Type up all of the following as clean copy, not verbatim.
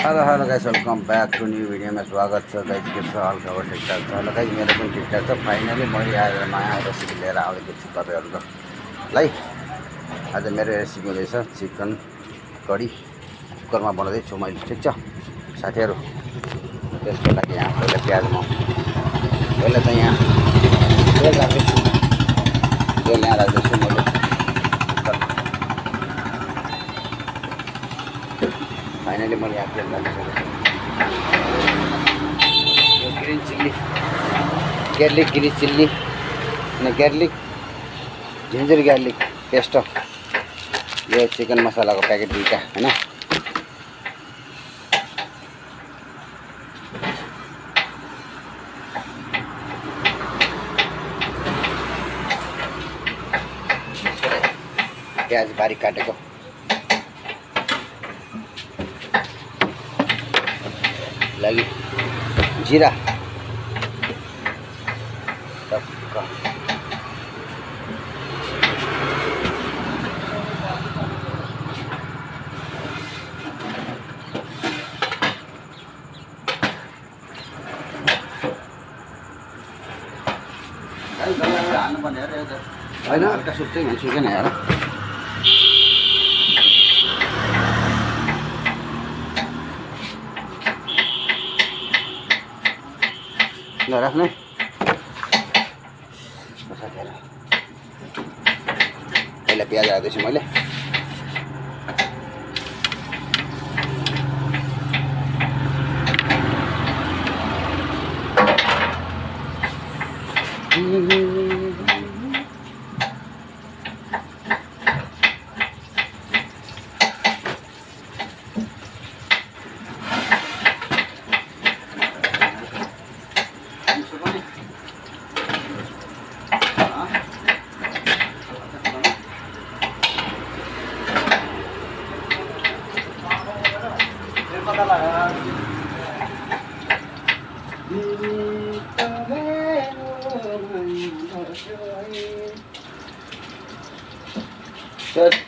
Hello guys, welcome back to new video में स्वागत छ गाइस। के छ हालखबर ठिकठाक छ होला गाइस? मेरो पनि ठिकठाक छ। फाइनली मैले आएर नयाँ रेसिपी लिएर आएको छु तपाईँहरूलाई। आज मेरो रेसिपी हुँदैछ चिकन कडी। कुकरमा बनाउँदैछु मैले, ठिक छ साथीहरू। त्यसको लागि यहाँ पहिला प्याजमा पहिला चाहिँ यहाँ तेल राख्दैछु। तेल यहाँ राख्दैछु मैले। फाइनली मैले यहाँ तेल राखिसकेको छु। Green chilli, garlic green chilli अनि गार्लिक जिन्जर गार्लिक पेस्ट, यो चिकन मसालाको प्याकेट दुईटा हैन। प्याज बारीक काटेको, लागि जीरा टक्क, होइन हल्का सुक्दै भन्छु किन यार। ल राख्ने साथीहरू। पहिला प्याज हाल्दैछु मैले।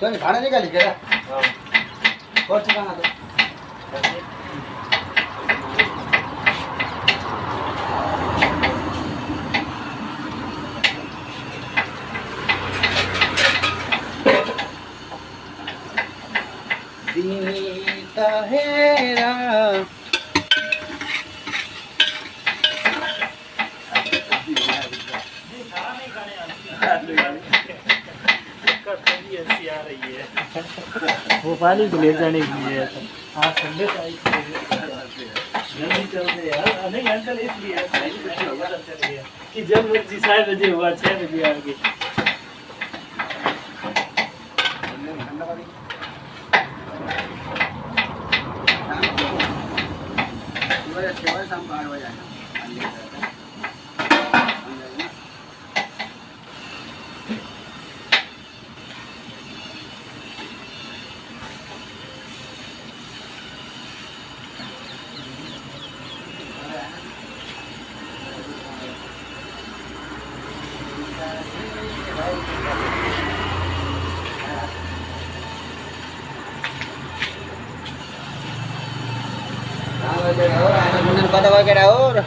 तैँले खाना निकाली के गर्छ कहाँ त? दीता हेरा भोपाली को ले जाने के लिए हाँ संडे जल्दी चलते यार। नहीं अंकल इसलिए कि जब मर्जी 7 बजे हुआ 6 बजे आगे। कता गयो केटा हो र?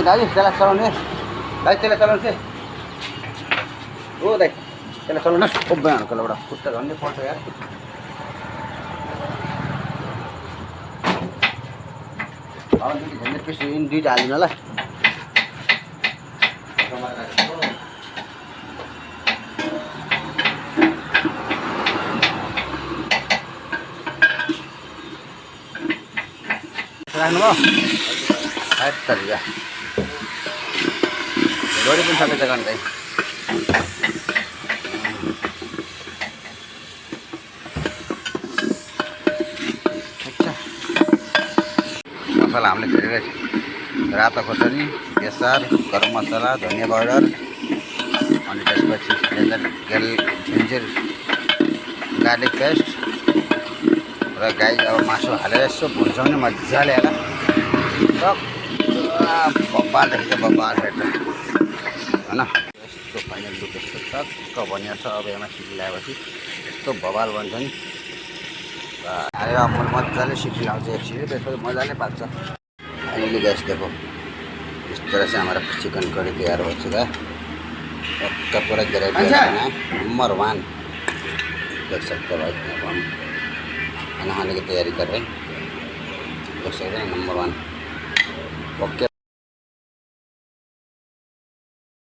दाजु त्यसलाई चलाउने, दाजु त्यसलाई चलाउनु चाहिँ हो दाइ, त्यसलाई चलाउनुहोस्। खोप्दै हाल्नु एउटा खुट्टा झन्डै पर्छ यार। झन्डै पिस दुईवटा हालिदिनु होला। राख्नुभयो सायद तरिका डोरी पनि छ जग्गा नि ठिक छ मसला हामीले धेरै रातो खोर्सानी बेसार गरम मसला धनियाँ पाउडर अनि त्यसपछि जिन्जर गार्लिक पेस्ट र गाई अब मासु हालेर यसो भुन्छौँ मजाले होला बब्बालदेखि चाहिँ बब्बाल भेट्छ होइन यस्तो फाइनल लुक यस्तो टक्क बनिएको छ अब यसमा सिटी लगाएपछि यस्तो बबाल बन्छ नि हालेर मजाले सिटी लाउँछ एकछिन त्यसपछि मजाले पाक्छ फाइनली गैस देखो इस तरह से हमारा चिकन करी तैयार हो चुका है पक्का पूरा ग्रेवी नंबर 1 देख सकते हो भाई अब हम खाना खाने की तैयारी कर रहे हैं देख सकते हैं नंबर 1 ओके